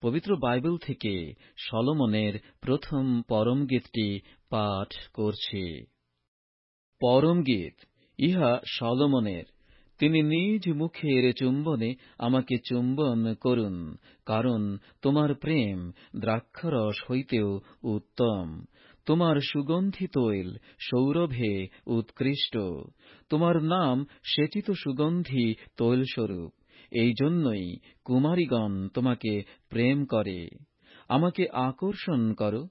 পবিত্র বাইবেল থেকে সলোমনের প্রথম পরম গীতটি পাঠ করছি। পরম গীত ইহা সলোমনের। তিনি নিজ মুখের চুম্বনে আমাকে চুম্বন করুন, কারণ তোমার প্রেম দ্রাক্ষারস হইতেও উত্তম। তোমার সুগন্ধি তৈল সৌরভে উৎকৃষ্ট। তোমার নাম সেচিত সুগন্ধি তৈলস্বরূপ। এই জন্যই কুমারীগণ তোমাকে প্রেম করে। আমাকে আকর্ষণ করো,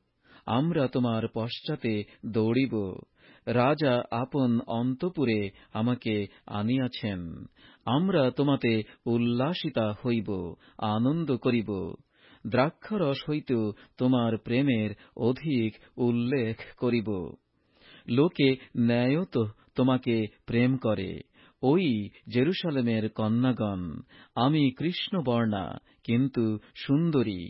আমরা তোমার পশ্চাতে দৌড়িব। রাজা আপন অন্তঃপুরে আমাকে আনিয়াছেন। আমরা তোমাতে উল্লাসিতা হইব, আনন্দ করিব। দ্রাক্ষারস হইতেও তোমার প্রেমের অধিক উল্লেখ করিব। লোকে ন্যায়ত তোমাকে প্রেম করে। ওই জেরুসালেমের কন্যাগণ, আমি কৃষ্ণবর্ণা কিন্তু সুন্দরী,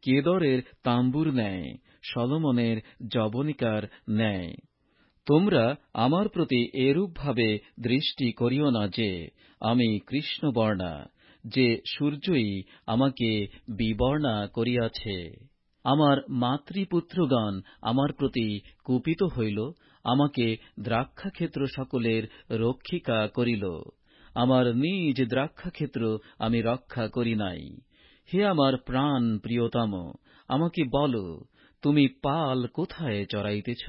কেদরের তাম্বুর ন্যায়, সলোমনের যবনিকার ন্যায়। তোমরা আমার প্রতি এরূপভাবে দৃষ্টি করিও না যে আমি কৃষ্ণবর্ণা, যে সূর্যই আমাকে বিবর্ণা করিয়াছে। আমার মাতৃপুত্রগণ আমার প্রতি কুপিত হইল, আমাকে দ্রাক্ষাক্ষেত্র সকলের রক্ষিকা করিল। আমার নিজ দ্রাক্ষাক্ষেত্র আমি রক্ষা করি নাই। হে আমার প্রাণ প্রিয়তম, আমাকে বল, তুমি পাল কোথায় চড়াইতেছ?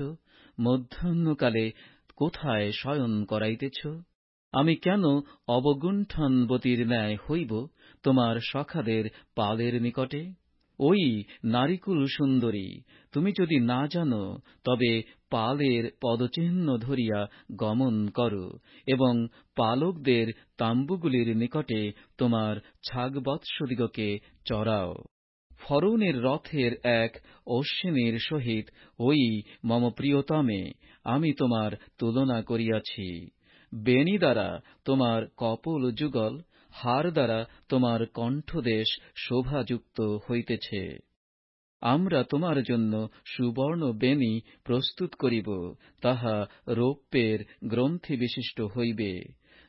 মধ্যাহ্নকালে কোথায় শয়ন করাইতেছ? আমি কেন অবগুণ্ঠনবতীর ন্যায় হইব তোমার সখাদের পালের নিকটে? ওই নারীকুল সুন্দরী, তুমি যদি না জানো, তবে পালের পদচিহ্ন ধরিয়া গমন করো এবং পালকদের তাম্বুগুলির নিকটে তোমার ছাগবৎসদিগকে চড়াও। ফরৌনের রথের এক অশ্বিনীর সহিত ওই মম প্রিয়তমে আমি তোমার তুলনা করিয়াছি। বেণী দ্বারা তোমার কপোল যুগল, হার দ্বারা তোমার কণ্ঠদেশ শোভাযুক্ত হইতেছে। আমরা তোমার জন্য সুবর্ণ বেণী প্রস্তুত করিব, তাহা রৌপ্যের গ্রন্থি বিশিষ্ট হইবে।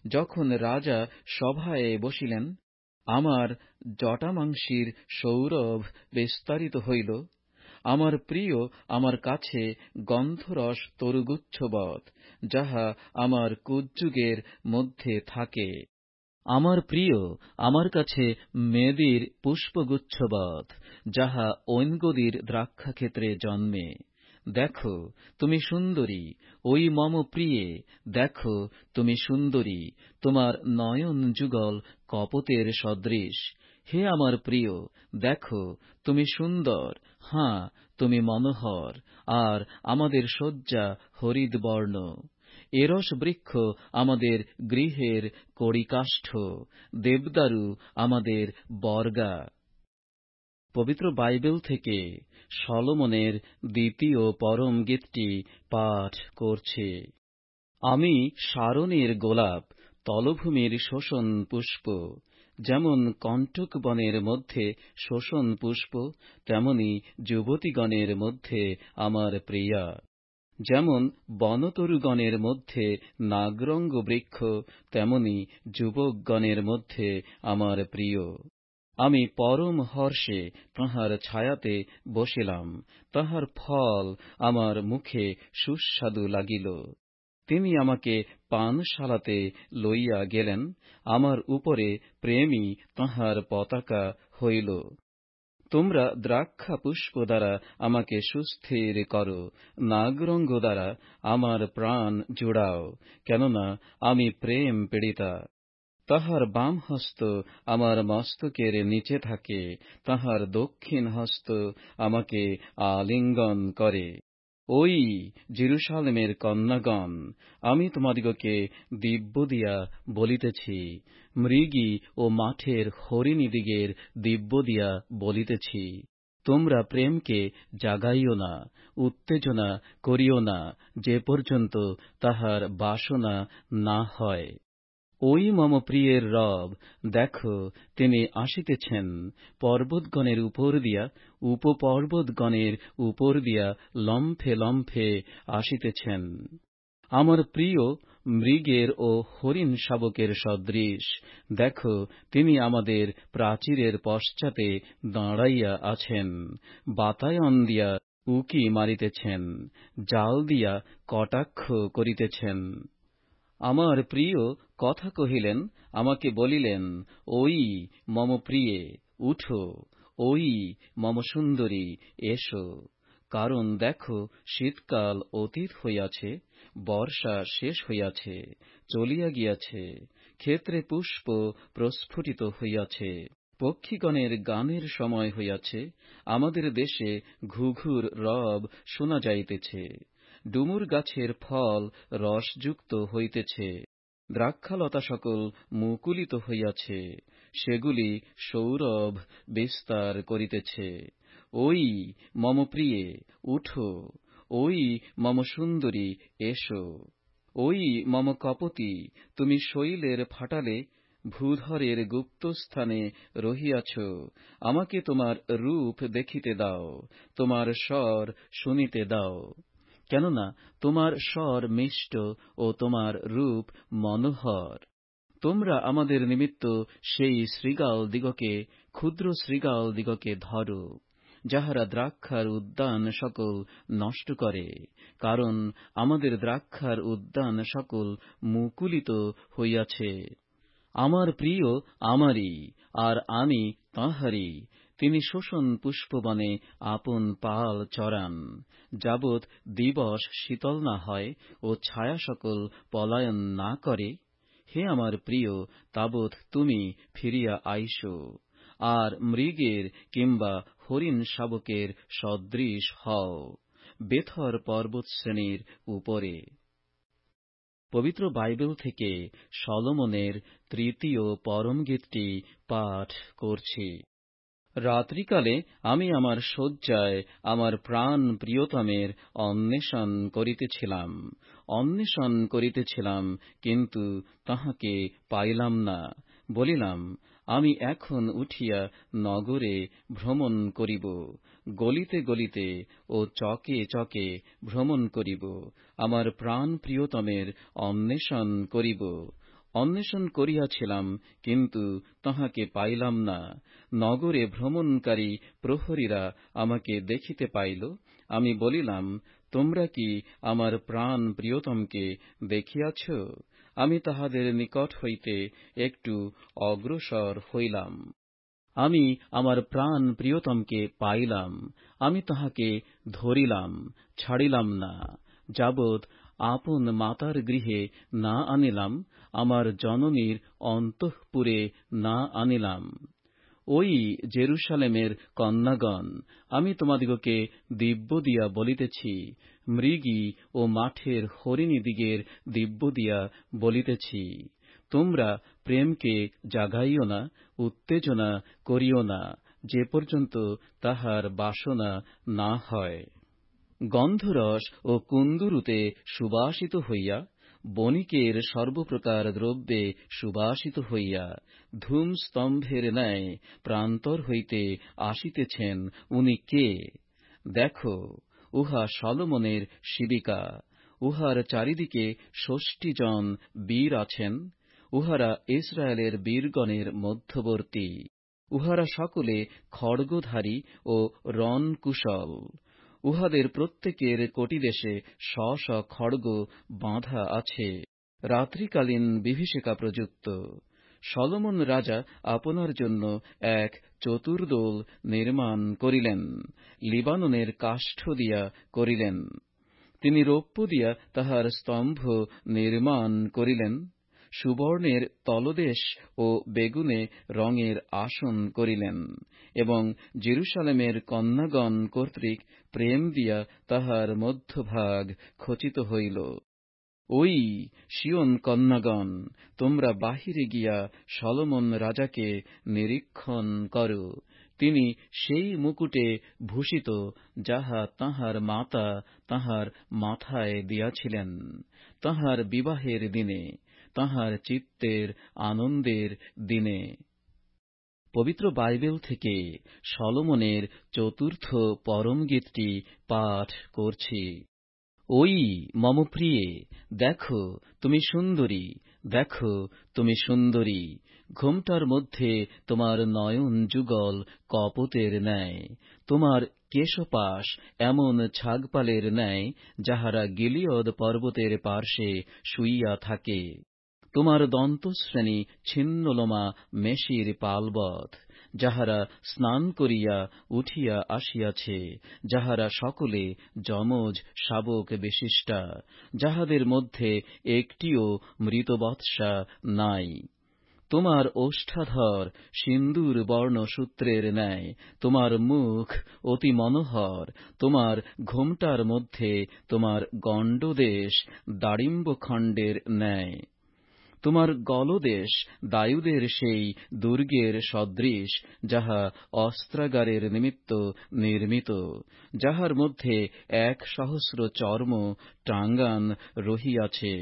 যখন রাজা সভায় বসিলেন, আমার জটামাংসির সৌরভ বিস্তারিত হইল। আমার প্রিয় আমার কাছে গন্ধরস তরুগুচ্ছবৎ, যাহা আমার কুজ্জুগের মধ্যে থাকে। আমার প্রিয় আমার কাছে মেদির পুষ্পগুচ্ছবৎ, যাহা ঐনগদির দ্রাক্ষাক্ষেত্রে জন্মে। দেখো তুমি সুন্দরী, ওই মম প্রিয়ে, দেখো তুমি সুন্দরী, তোমার নয়ন যুগল কপোতের সদৃশ। হে আমার প্রিয়, দেখো তুমি সুন্দর, হাঁ তুমি মনোহর, আর আমাদের শয্যা হরিদ্বর্ণ। এরস বৃক্ষ আমাদের গৃহের কড়িকাষ্ঠ, দেবদারু আমাদের বর্গা। পবিত্র বাইবেল থেকে সলোমনের দ্বিতীয় পরম গীতটি পাঠ করছি। আমি শারোনের গোলাপ, তলভূমির শোষণ পুষ্প। যেমন কণ্টক বনের মধ্যে শোষণ পুষ্প, তেমনি যুবতীগণের মধ্যে আমার প্রিয়া। যেমন বনতরুগণের মধ্যে নাগরঙ্গ বৃক্ষ, তেমনি যুবকগণের মধ্যে আমার প্রিয়। আমি পরম হর্ষে তাঁহার ছায়াতে বসিলাম, তাঁহার ফল আমার মুখে সুস্বাদু লাগিল। তিনি আমাকে পানশালাতে লইয়া গেলেন, আমার উপরে প্রেমই তাঁহার পতাকা হইল। তোমরা দ্রাক্ষা পুষ্প দ্বারা আমাকে সুস্থির করো, নাগরঙ্গ দ্বারা আমার প্রাণ জুড়াও, কেননা আমি প্রেম পীড়িতা। তাহার বাম হস্ত আমার মস্তকের নিচে থাকে, তাহার দক্ষিণ হস্ত আমাকে আলিঙ্গন করে। ওই জেরুসালেমের কন্যাগণ, আমি তোমাদিগকে দিব্য দিয়া বলিতেছি, মৃগী ও মাঠের হরিণীদিগের দিব্য দিয়া বলিতেছি, তোমরা প্রেমকে জাগাইও না, উত্তেজনা করিও না, যে পর্যন্ত তাহার বাসনা না হয়। ওই মম প্রিয়ের রব, দেখো তিনি আসিতেছেন, পর্বতগণের উপর দিয়া, উপপর্বতগণের উপর দিয়া লম্ফে লম্ফে আসিতেছেন। আমার প্রিয় মৃগের ও হরিণ শাবকের সদৃশ। দেখো, তিনি আমাদের প্রাচীরের পশ্চাতে দাঁড়াইয়া আছেন, বাতায়ন দিয়া উকি মারিতেছেন, জাল দিয়া কটাক্ষ করিতেছেন। আমার প্রিয় কথা কহিলেন, আমাকে বলিলেন, ওই মম প্রিয়ে, উঠো, ওই মম সুন্দরী, এসো। কারণ দেখো, শীতকাল অতীত হইয়াছে, বর্ষা শেষ হইয়াছে, চলিয়া গিয়াছে, ক্ষেত্রে পুষ্প প্রস্ফুটিত হইয়াছে, পক্ষিগণের গানের সময় হইয়াছে, আমাদের দেশে ঘুঘুর রব শোনা যাইতেছে, ডুমুর গাছের ফল রসযুক্ত হইতেছে, দ্রাক্ষালতা সকল মুকুলিত হইয়াছে, সেগুলি সৌরভ বিস্তার করিতেছে। ওই মম প্রিয়ে, উঠো, ওই মম সুন্দরী, এসো। ওই মম কপতি, তুমি শৈলের ফাটালে ভূধরের গুপ্তস্থানে রহিয়াছ, আমাকে তোমার রূপ দেখিতে দাও, তোমার স্বর শুনিতে দাও। কেননা তোমার স্বর মিষ্ট ও তোমার রূপ মনোহর। তোমরা আমাদের নিমিত্ত সেই শৃগাল দিগকে, ক্ষুদ্র শৃগাল দিগকে ধরো, যাহারা দ্রাক্ষার উদ্যান সকল নষ্ট করে, কারণ আমাদের দ্রাক্ষার উদ্যান সকল মুকুলিত হইয়াছে। আমার প্রিয় আমারই, আর আমি তাঁহারই। তিনি শোষণ পুষ্পবনে আপন পাল চরান, যাবৎ দিবস শীতল না হয় ও ছায়া সকল পলায়ন না করে। হে আমার প্রিয়, তাবৎ তুমি ফিরিয়া আইসো, আর মৃগের কিংবা হরিণ শাবকের সদৃশ হও বেথর পর্বতশ্রেণীর উপরে। পবিত্র বাইবেল থেকে সলোমনের তৃতীয় পরমগীতটি পাঠ করছি। রাত্রিকালে আমি আমার শয্যায় আমার প্রাণ প্রিয়তমের অন্বেষণ করিতেছিলাম, কিন্তু তাহাকে পাইলাম না। বলিলাম, আমি এখন উঠিয়া নগরে ভ্রমণ করিব, গলিতে গলিতে ও চকে চকে ভ্রমণ করিব, আমার প্রাণ প্রিয়তমের অন্বেষণ করিব। অন্বেষণ করিয়াছিলাম, কিন্তু তাহাকে পাইলাম না। নগরে ভ্রমণকারী প্রহরীরা আমাকে দেখিতে পাইল। আমি বলিলাম, তোমরা কি আমার প্রাণ প্রিয়তমকে দেখিয়াছ? আমি তাহাদের নিকট হইতে একটু অগ্রসর হইলাম। আমি আমার প্রাণ প্রিয়তমকে পাইলাম, আমি তাহাকে ধরিলাম, ছাড়িলাম না, যাবৎ আপন মাতার গৃহে না আনিলাম, আমার জননীর অন্তঃপুরে না আনিলাম। ওই জেরুসালেমের কন্যাগণ, আমি তোমাদিগকে দিব্য দিয়া বলিতেছি, মৃগী ও মাঠের হরিণীদিগের দিব্য দিয়া বলিতেছি, তোমরা প্রেমকে জাগাইও না, উত্তেজনা করিও না, যে পর্যন্ত তাহার বাসনা না হয়। গন্ধরস ও কুন্দুরুতে সুবাসিত হইয়া, বণিকের সর্বপ্রকার দ্রব্যে সুবাসিত হইয়া, ধূমস্তম্ভের ন্যায় প্রান্তর হইতে আসিতেছেন উনি কে? দেখো, উহা সলোমনের শিবিকা, উহার চারিদিকে ৬০ জন বীর আছেন, উহারা ইসরায়েলের বীরগণের মধ্যবর্তী, উহারা সকলে খড়গধারী ও রণকুশল, উহাদের প্রত্যেকের কটিদেশে খড়গ বাঁধা আছে, রাত্রিকালীন বিভীষিকা প্রযুক্ত। সলোমন রাজা আপনার জন্য এক চতুর্দোল নির্মাণ করিলেন, লিবাননের কাষ্ঠ দিয়া করিলেন। তিনি রৌপ্য দিয়া তাহার স্তম্ভ নির্মাণ করিলেন, সুবর্ণের তলদেশ ও বেগুনে রঙের আসন করিলেন, এবং জেরুসালেমের কন্যাগণ কর্তৃক প্রেম দিয়া তাহার মধ্যভাগ খচিত হইল। ওই সিয়ন কন্যাগণ, তোমরা বাহিরে গিয়া সলোমন রাজাকে নিরীক্ষণ কর। তিনি সেই মুকুটে ভূষিত, যাহা তাঁহার মাতা তাঁহার মাথায় দিয়াছিলেন তাঁহার বিবাহের দিনে, তাঁহার চিত্তের আনন্দের দিনে। পবিত্র বাইবেল থেকে সলোমনের চতুর্থ পরমগীতটি পাঠ করছি। ওই মম প্রিয়ে, দেখো তুমি সুন্দরী, দেখো তুমি সুন্দরী। ঘোমটার মধ্যে তোমার নয়ন যুগল কপোতের ন্যায়, তোমার কেশপাশ এমন ছাগপালের ন্যায়, যাহারা গিলিয়দ পর্বতের পার্শ্বে শুইয়া থাকে। তোমার দন্তশ্রেণী ছিন্নলোমা মেষির পালবৎ, যাহারা স্নান করিয়া উঠিয়া আসিয়াছে, যাহারা সকলে যমজ শাবক বিশিষ্টা, যাহাদের মধ্যে একটিও মৃতবৎসা নাই। তোমার ওষ্ঠাধর সিন্দুর বর্ণ সূত্রের ন্যায়, তোমার মুখ অতি মনোহর, তোমার ঘোমটার মধ্যে তোমার গণ্ডদেশ দাড়িম্বখণ্ডের ন্যায়। তোমার গলদেশ দায়ুদের সেই দুর্গের সদৃশ, যাহা অস্ত্রাগারের নিমিত্ত নির্মিত, যাহার মধ্যে 1,000 চর্ম টাঙ্গান রহিয়াছে।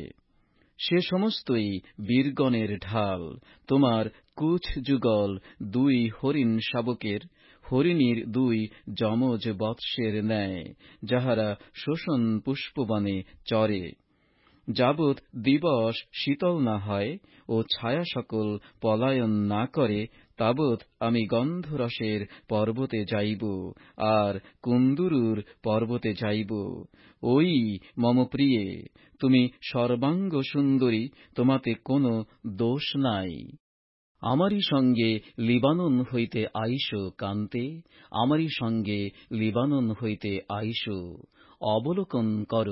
সে সমস্তই বীরগণের ঢাল। তোমার কুচ যুগল 2 হরিণ শাবকের, হরিণীর 2 যমজ বৎসের ন্যায়, যাহারা শোষণ পুষ্পবনে চরে। যাবৎ দিবস শীতল না হয় ও ছায়া সকল পলায়ন না করে, তাবৎ আমি গন্ধরসের পর্বতে যাইব, আর কুন্দুরুর পর্বতে যাইব। ওই মম প্রিয়ে, তুমি সর্বাঙ্গ সুন্দরী, তোমাতে কোনো দোষ নাই। আমারই সঙ্গে লিবানন হইতে আইসো কান্তে, আমারই সঙ্গে লিবানন হইতে আইসো। অবলোকন কর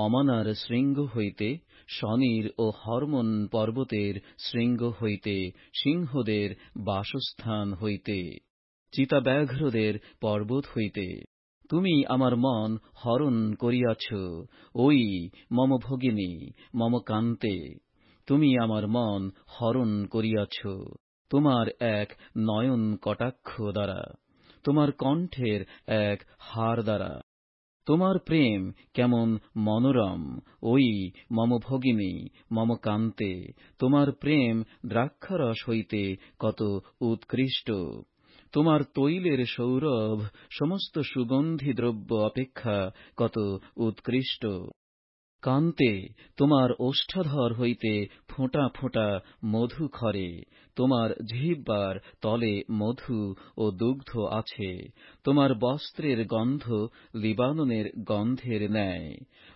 অমানার শৃঙ্গ হইতে, শনির ও হরমোন পর্বতের শৃঙ্গ হইতে, সিংহদের বাসস্থান হইতে, চিতাব্যাঘ্রদের পর্বত হইতে। তুমি আমার মন হরণ করিয়াছ, ওই মম ভগিনী, মম কান্তে। তুমি আমার মন হরণ করিয়াছ তোমার এক নয়ন কটাক্ষ দ্বারা, তোমার কণ্ঠের এক হার দ্বারা। তোমার প্রেম কেমন মনোরম, ওই মম ভগিনী, মম কান্তে। তোমার প্রেম দ্রাক্ষারস হইতে কত উৎকৃষ্ট। তোমার তৈলের সৌরভ সমস্ত সুগন্ধি দ্রব্য অপেক্ষা কত উৎকৃষ্ট। কান্তে, তোমার ওষ্ঠাধর হইতে ফোঁটা ফোঁটা মধু খরে, তোমার জিহ্বার তলে মধু ও দুগ্ধ আছে। তোমার বস্ত্রের গন্ধ লিবাননের গন্ধের ন্যায়।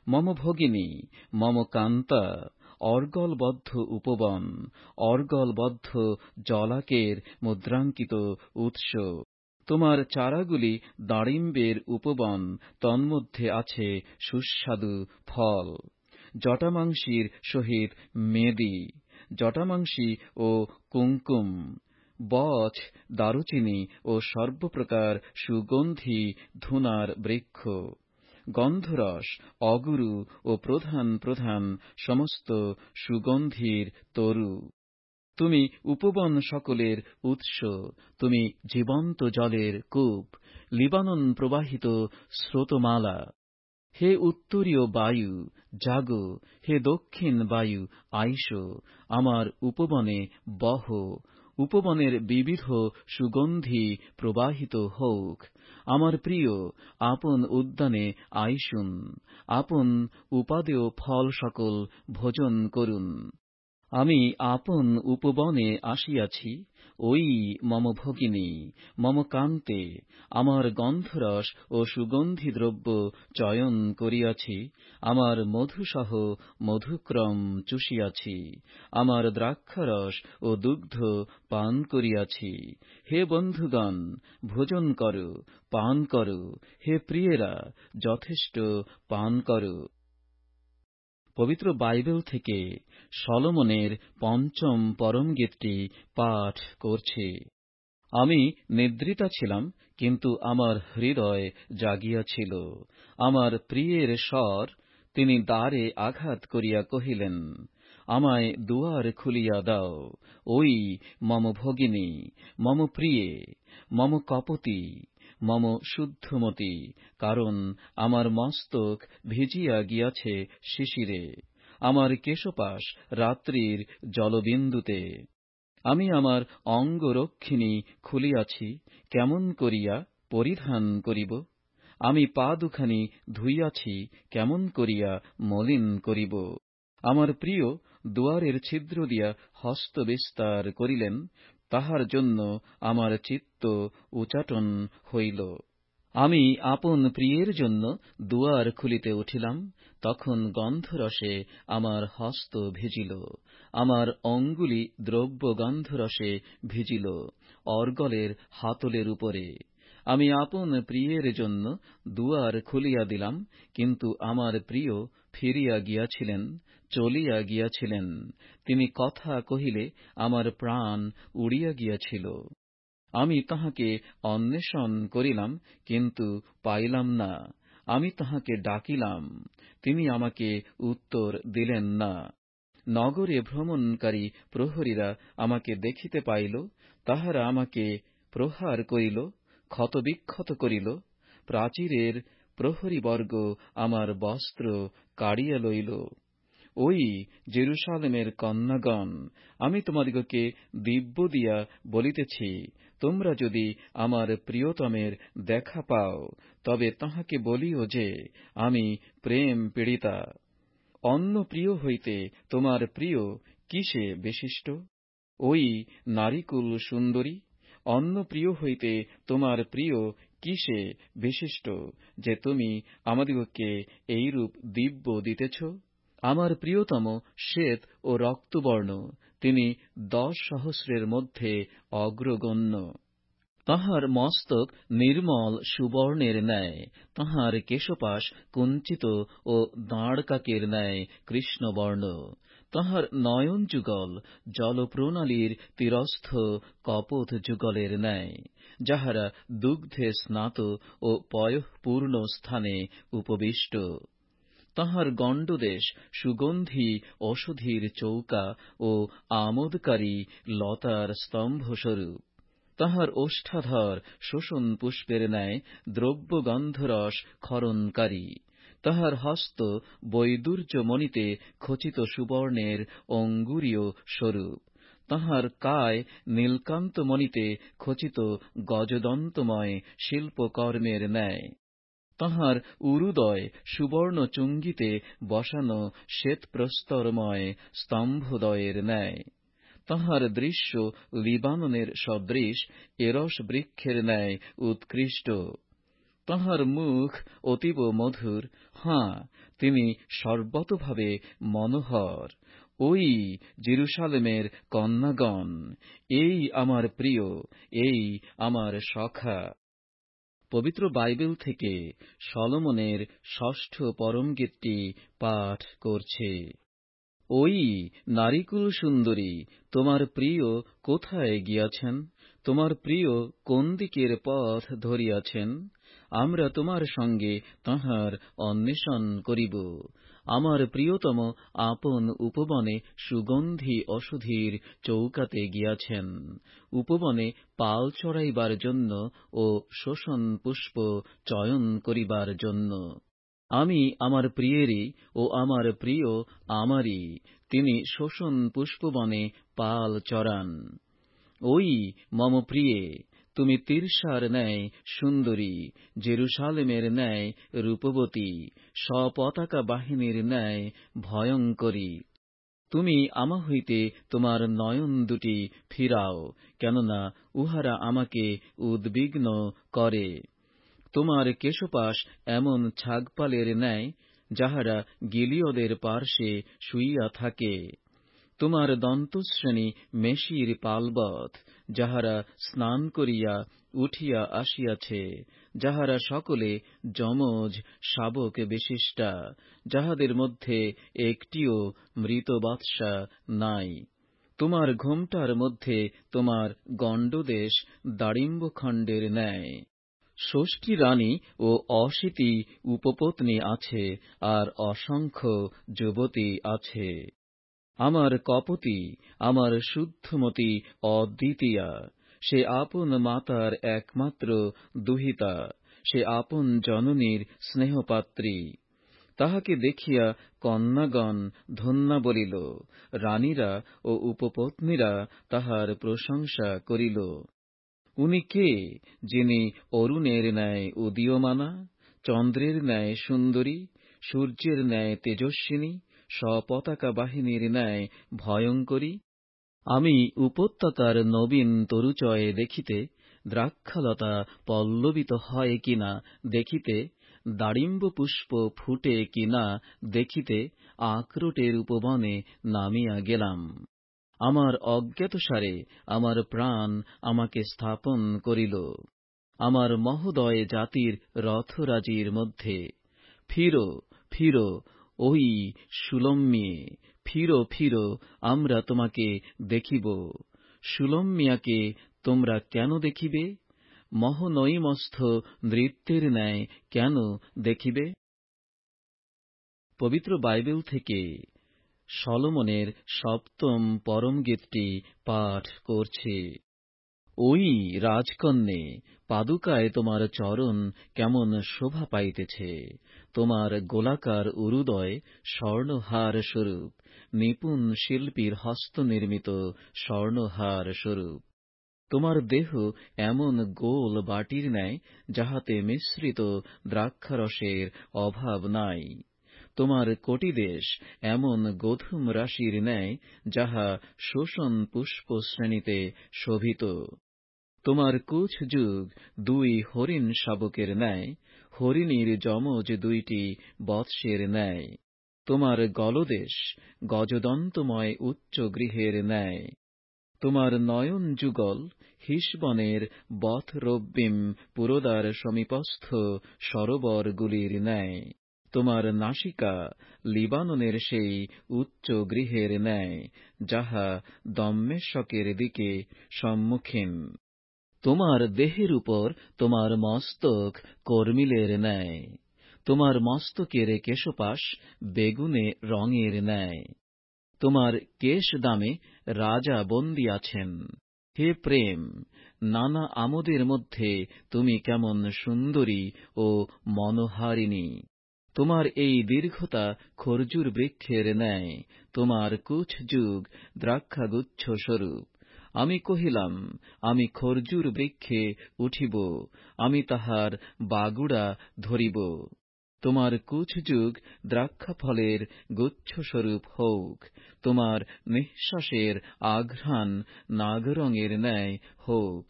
মম ভগিনী, মম কান্তা, অর্গলবদ্ধ উপবন, অর্গলবদ্ধ জলাকের মুদ্রাঙ্কিত উৎস। তোমার চারাগুলি দাঁড়িম্বের উপবন, তন্মধ্যে আছে সুস্বাদু ফল। জটামাংসীর সহিত মেদি, জটামাংসী ও কুঙ্কুম, বছ, দারুচিনি ও সর্বপ্রকার সুগন্ধি ধুনার বৃক্ষ, গন্ধরস, অগুরু ও প্রধান প্রধান সমস্ত সুগন্ধির তরু। তুমি উপবন সকলের উৎস, তুমি জীবন্ত জলের কূপ, লিবানন প্রবাহিত স্রোতমালা। হে উত্তরীয় বায়ু, জাগো, হে দক্ষিণ বায়ু, আইসো, আমার উপবনে বহ। উপবনের বিবিধ সুগন্ধি প্রবাহিত হউক। আমার প্রিয় আপন উদ্যানে আইসুন, আপন উপাদেয় ফল সকল ভোজন করুন। আমি আপন উপবনে আসিয়াছি, ওই মম ভগিনী, মম কান্তে। আমার গন্ধরস ও সুগন্ধি দ্রব্য চয়ন করিয়াছি, আমার মধুসহ মধুক্রম চুষিয়াছি, আমার দ্রাক্ষারস ও দুগ্ধ পান করিয়াছি। হে বন্ধুগণ, ভোজন কর, পান কর। হে প্রিয়েরা, যথেষ্ট পান কর। পবিত্র বাইবেল থেকে সলোমনের ৫ম পরম গীতটি পাঠ করছি। আমি নিদ্রিতা ছিলাম, কিন্তু আমার হৃদয় জাগিয়াছিল। আমার প্রিয়ের স্বর, তিনি দ্বারে আঘাত করিয়া কহিলেন, আমায় দুয়ার খুলিয়া দাও। ওই মম ভগিনী, মম প্রিয়ে, মম কপতি, মম শুদ্ধমতি, কারণ আমার মস্তক ভিজিয়া গিয়াছে শিশিরে, আমার কেশপাশ রাত্রির জলবিন্দুতে। আমি আমার অঙ্গরক্ষিণী খুলিয়াছি, কেমন করিয়া পরিধান করিব? আমি পা দুখানি ধুইয়াছি, কেমন করিয়া মলিন করিব? আমার প্রিয় দুয়ারের ছিদ্র দিয়া হস্ত বিস্তার করিলেন, তাহার জন্য আমার চিত্ত উচাটন হইল। আমি আপন প্রিয়ের জন্য দুয়ার খুলিতে উঠিলাম, তখন গন্ধরসে আমার হস্ত ভিজিল, আমার অঙ্গুলি দ্রব্য গন্ধরসে ভিজিল অর্গলের হাতলের উপরে। আমি আপন প্রিয়ের জন্য দুয়ার খুলিয়া দিলাম, কিন্তু আমার প্রিয় ফিরিয়া গিয়াছিলেন, চলিয়া গিয়াছিলেন। তিনি কথা কহিলে আমার প্রাণ উড়িয়া গিয়াছিল। আমি তাহাকে অন্বেষণ করিলাম, কিন্তু পাইলাম না। আমি তাহাকে ডাকিলাম, তিনি আমাকে উত্তর দিলেন না। নগরে ভ্রমণকারী প্রহরীরা আমাকে দেখিতে পাইল, তাহারা আমাকে প্রহার করিল, ক্ষতবিক্ষত করিল। প্রাচীরের প্রহরীবর্গ আমার বস্ত্র কাড়িয়া লইল। ওই জেরুসালেমের কন্যাগণ, আমি তোমাদিগকে দিব্য দিয়া বলিতেছি, তোমরা যদি আমার প্রিয়তমের দেখা পাও, তবে তাহাকে বলিও যে, আমি প্রেম পীড়িতা। অন্য প্রিয় হইতে তোমার প্রিয় কিসে বিশিষ্ট? ওই নারীকুল সুন্দরী, অন্য প্রিয় হইতে তোমার প্রিয় কিসে বিশিষ্ট, যে তুমি আমাদিগকে এইরূপ দিব্য দিতেছ? আমার প্রিয়তম শ্বেত ও রক্তবর্ণ, তিনি 10,000 মধ্যে অগ্রগণ্য। তাহার মস্তক নির্মল সুবর্ণের ন্যায়, তাহার কেশপাশ কুঞ্চিত ও দাঁড়কাকের ন্যায় কৃষ্ণবর্ণ। তাহার নয়ন যুগল জলপ্রণালীর তীরস্থ কপোত যুগলের ন্যায়, যাহারা দুগ্ধে স্নাত ও পয়ঃপূর্ণ স্থানে উপবিষ্ট। তাহার গণ্ডদেশ সুগন্ধি ঔষধির চৌকা ও আমোদকারী লতার স্তম্ভস্বরূপ। তাহার ওষ্ঠাধর শোষণ পুষ্পের ন্যায় দ্রব্যগন্ধরস ক্ষরণকারী। তাহার হস্ত বৈদুর্যমণিতে খচিত সুবর্ণের অঙ্গুরীয় স্বরূপ। তাহার কায় নীলকান্তমণিতে খচিত গজদন্তময় শিল্পকর্মের ন্যায়। তাহার উরুদয় সুবর্ণ চুঙ্গিতে বসানো শ্বেতপ্রস্তরময় স্তম্ভদ্বয়ের ন্যায়। তাহার দৃশ্য লিবাননের সদৃশ এরস বৃক্ষের ন্যায় উৎকৃষ্ট। তাহার মুখ অতীব মধুর, তিনি সর্বতোভাবে মনোহর। ওই জেরুসালেমের কন্যাগণ, এই আমার প্রিয়, এই আমার সখা। পবিত্র বাইবেল থেকে সলোমনের 6ষ্ঠ পরমগীতটি পাঠ করছে। ওই নারীকুল সুন্দরী, তোমার প্রিয় কোথায় গিয়াছেন? তোমার প্রিয় কোন দিকের পথ ধরিয়াছেন? আমরা তোমার সঙ্গে তাহার অন্বেষণ করিব। আমার প্রিয়তম আপন উপবনে সুগন্ধি ঔষধির চৌকাতে গিয়াছেন, উপবনে পাল চড়াইবার জন্য ও শোষণ পুষ্প চয়ন করিবার জন্য। আমি আমার প্রিয়েরই ও আমার প্রিয় আমারই, তিনি শোষণ পুষ্পবনে পাল চরান। ওই মম প্রিয়ে, তুমি তির্সার ন্যায় সুন্দরী, জেরুসালেমের ন্যায় রূপবতী, স্বপতাকা বাহিনীর ন্যায় ভয়ঙ্করী। তুমি আমা হইতে তোমার নয়ন দুটি ফিরাও, কেননা উহারা আমাকে উদ্বিগ্ন করে। তোমার কেশপাশ এমন ছাগপালের ন্যায়, যাহারা গিলিয়দের পার্শ্বে শুইয়া থাকে। তোমার দন্তশ্রেণী মেষীর পালবৎ, যাহারা স্নান করিয়া উঠিয়া আসিয়াছে, যাহারা সকলে যমজ শাবক বিশিষ্টা, যাহাদের মধ্যে একটিও মৃত বাৎসা নাই। তোমার ঘোমটার মধ্যে তোমার গণ্ডদেশ দাড়িম্বখণ্ডের ন্যায়। ষষ্ঠী রানী ও অশীতি উপপত্নী আছে, আর অসংখ্য যুবতী আছে। আমার কপোতী, আমার শুদ্ধমতী অদ্বিতীয়া, সে আপন মাতার একমাত্র দুহিতা, সে আপন জননীর স্নেহপাত্রী। তাহাকে দেখিয়া কন্যাগণ ধন্যা বলিল, রানীরা ও উপপত্নীরা তাহার প্রশংসা করিল। উনি কে, যিনি অরুণের ন্যায় উদীয়মানা, চন্দ্রের ন্যায় সুন্দরী, সূর্যের ন্যায় তেজস্বিনী, স্বপতাকা বাহিনীর ন্যায় ভয়ঙ্করী। আমি উপত্যকার নবীন তরুচয়ে দেখিতে, দ্রাক্ষালতা পল্লবিত হয় কিনা দেখিতে, দাড়িম্ব পুষ্প ফুটে কিনা দেখিতে আখরোটের উপবনে নামিয়া গেলাম। আমার অজ্ঞাতসারে আমার প্রাণ আমাকে স্থাপন করিল আমার মহোদয় জাতির রথরাজির মধ্যে। ফিরো, ফিরো, ওই সুলম্মিয়ে, ফিরো, ফিরো, আমরা তোমাকে দেখিব। সুলম্মিয়াকে তোমরা কেন দেখিবে? মহনৈমস্থ নৃত্যের ন্যায় কেন দেখিবে? পবিত্র বাইবেল থেকে সলোমনের সপ্তম পরমগীতটি পাঠ করছি। ওই রাজকন্যে, পাদুকায় তোমার চরণ কেমন শোভা পাইতেছে। তোমার গোলাকার উরুদয় স্বর্ণহার স্বরূপ, নিপুণ শিল্পীর হস্তনির্মিত স্বর্ণহার স্বরূপ। তোমার দেহ এমন গোল বাটির ন্যায়, যাহাতে মিশ্রিত দ্রাক্ষারসের অভাব নাই। তোমার কটিদেশ এমন গোধূম রাশির ন্যায়, যাহা শোষণ পুষ্প শ্রেণীতে শোভিত। তোমার কুচ যুগ দুই হরিণ শাবকের ন্যায়, হরিণীর যমজ দুইটি বৎসের ন্যায়। তোমার গলদেশ গজদন্তময় উচ্চ গৃহের ন্যায়। তোমার নয়ন যুগল হিসবনের বথরব্বিম পুরোদার সমীপস্থ সরোবরগুলির ন্যায়। তোমার নাসিকা লিবাননের সেই উচ্চ গৃহের ন্যায়, যাহা দম্মেশকের দিকে সম্মুখীন। তোমার দেহের উপর তোমার মস্তক কর্মিলের ন্যায়। তোমার মস্তকের কেশপাশ বেগুনে রঙের ন্যায়। তোমার কেশদামে রাজা বন্দী আছেন। হে প্রেম, নানা আমোদের মধ্যে তুমি কেমন সুন্দরী ও মনোহারিণী। তোমার এই দীর্ঘতা খর্জুর বৃক্ষের ন্যায়, তোমার কুচ যুগ দ্রাক্ষাগুচ্ছ স্বরূপ। আমি কহিলাম, আমি খর্জুর বৃক্ষে উঠিব, আমি তাহার বাগুড়া ধরিব। তোমার কুচ যুগ দ্রাক্ষাফলের গুচ্ছস্বরূপ হউক, তোমার নিঃশ্বাসের আঘ্রাণ নাগরঙের ন্যায় হউক।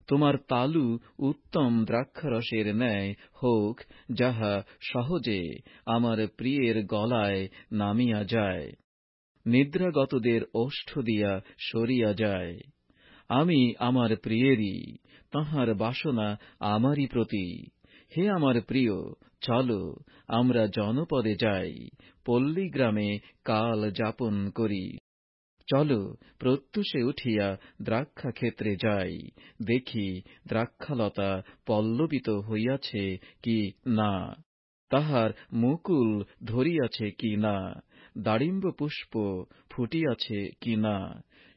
তোমার তালু উত্তম দ্রাক্ষারসের ন্যায় হউক, যাহা সহজে আমার প্রিয়ের গলায় নামিয়া যায়, নিদ্রাগতদের ওষ্ঠ দিয়া সরিয়া যায়। আমি আমার প্রিয়েরই, তাঁহার বাসনা আমারই প্রতি। হে আমার প্রিয়, চলো আমরা জনপদে যাই, পল্লীগ্রামে কাল যাপন করি। চলো প্রত্যুষে উঠিয়া দ্রাক্ষাক্ষেত্রে যাই, দেখি দ্রাক্ষালতা পল্লবিত হইয়াছে কি না, তাহার মুকুল ধরিয়াছে কি না, দাড়িম্ব পুষ্প ফুটিয়াছে কি না।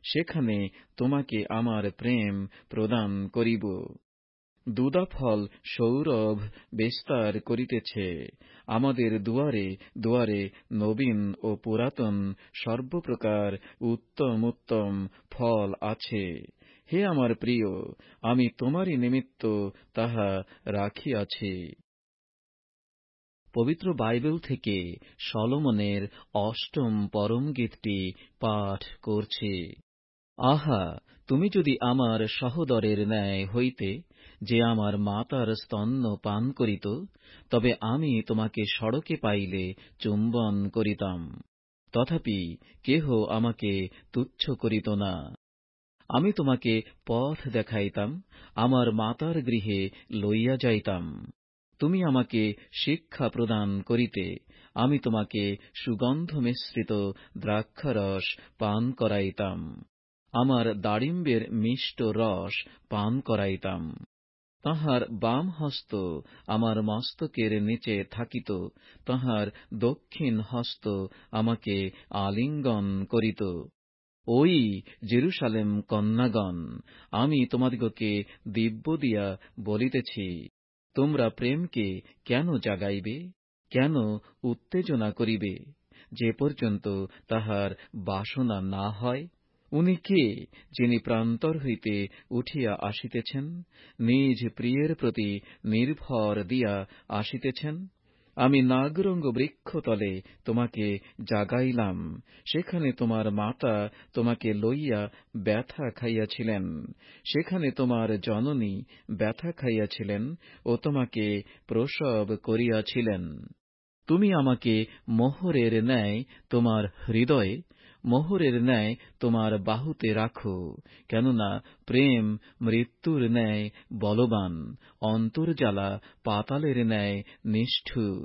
সেখানে তোমাকে আমার প্রেম প্রদান করিব। দুদাফল সৌরভ বিস্তার করিতেছে। আমাদের দুয়ারে দুয়ারে নবীন ও পুরাতন সর্বপ্রকার উত্তম উত্তম ফল আছে। হে আমার প্রিয়, আমি তোমারই নিমিত্ত তাহা রাখিয়াছি। পবিত্র বাইবেল থেকে সলোমনের অষ্টম পরমগীতটি পাঠ করছি। আহা, তুমি যদি আমার সহোদরের ন্যায় হইতে, যে আমার মাতার স্তন্য পান করিত, তবে আমি তোমাকে সড়কে পাইলে চুম্বন করিতাম। তথাপি কেহ আমাকে তুচ্ছ করিত না। আমি তোমাকে পথ দেখাইতাম, আমার মাতার গৃহে লইয়া যাইতাম। তুমি আমাকে শিক্ষা প্রদান করিতে, আমি তোমাকে সুগন্ধ মিশ্রিত দ্রাক্ষারস পান করাইতাম, আমার দাড়িম্বের মিষ্ট রস পান করাইতাম। তাঁহার বাম হস্ত আমার মস্তকের নিচে থাকিত, তাঁহার দক্ষিণ হস্ত আমাকে আলিঙ্গন করিত। ওই জেরুসালেম কন্যাগণ, আমি তোমাদিগকে দিব্য দিয়া বলিতেছি, তোমরা প্রেমকে কেন জাগাইবে, কেন উত্তেজনা করিবে, যে পর্যন্ত তাহার বাসনা না হয়? উনি কে, যিনি প্রান্তর হইতে উঠিয়া আসিতেছেন, নিজ প্রিয়ের প্রতি নির্ভর দিয়া আসিতেছেন? আমি নাগরঙ্গ বৃক্ষতলে তোমাকে জাগাইলাম, সেখানে তোমার মাতা তোমাকে লইয়া ব্যথা খাইয়াছিলেন, সেখানে তোমার জননী ব্যথা খাইয়াছিলেন ও তোমাকে প্রসব করিয়াছিলেন। তুমি আমাকে মোহরের ন্যায় তোমার হৃদয়ে, মোহরের ন্যায় তোমার বাহুতে রাখো, কেননা প্রেম মৃত্যুর ন্যায় বলবান, অন্তর্জ্বালা পাতালের ন্যায় নিষ্ঠুর।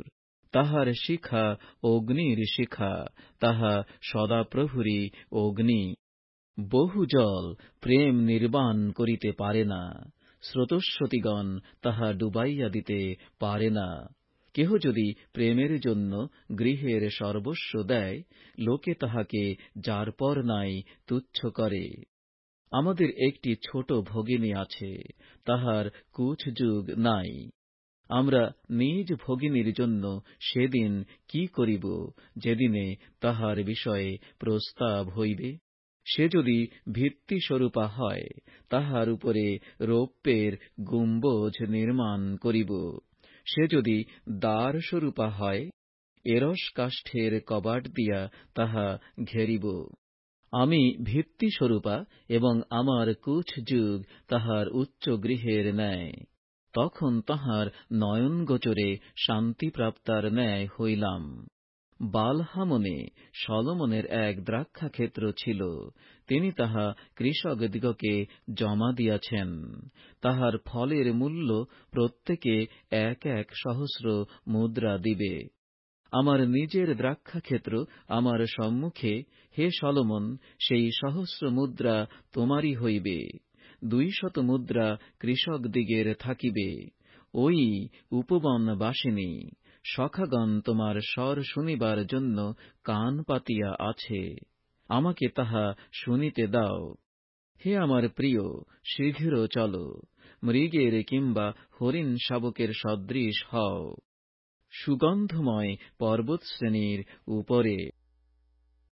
তাহার শিখা অগ্নির শিখা, তাহা সদাপ্রভুরই অগ্নি। বহু জল প্রেম নির্বাণ করিতে পারে না, স্রোতস্বতীগণ তাহা ডুবাইয়া দিতে পারে না। কেহ যদি প্রেমের জন্য গৃহের সর্বস্ব দেয়, লোকে তাহাকে যার পর নাই তুচ্ছ করে। আমাদের একটি ছোট ভগিনী আছে, তাহার কুচযুগ নাই। আমরা নিজ ভগিনীর জন্য সেদিন কি করিব, যেদিনে তাহার বিষয়ে প্রস্তাব হইবে? সে যদি ভিত্তিস্বরূপা হয়, তাহার উপরে রৌপ্যের গুম্বজ নির্মাণ করিব। সে যদি দ্বারস্বরূপা হয়, এরস কাষ্ঠের কবাট দিয়া তাহা ঘেরিব। আমি ভিত্তিস্বরূপা এবং আমার কুচযুগ তাহার উচ্চ গৃহের ন্যায়। তখন তাহার নয়নগোচরে শান্তিপ্রাপ্তার ন্যায় হইলাম। বালহামনে সলোমনের এক দ্রাক্ষাক্ষেত্র ছিল, তিনি তাহা কৃষকদিগকে জমা দিয়াছেন। তাহার ফলের মূল্য প্রত্যেকে ১,১ সহস্র মুদ্রা দিবে। আমার নিজের দ্রাক্ষাক্ষেত্র আমার সম্মুখে, হে সলোমন, সেই সহস্র মুদ্রা তোমারই হইবে। ২০০ মুদ্রা কৃষকদিগের থাকিবে। ওই উপবনবাসিনী সখাগণ তোমার স্বর শুনিবার জন্য কান পাতিয়া আছে, আমাকে তাহা শুনিতে দাও। হে আমার প্রিয়, শীঘ্র চল, মৃগের কিংবা হরিণ শাবকের সদৃশ হও। সুগন্ধময় পর্বতশ্রেণীর উপরে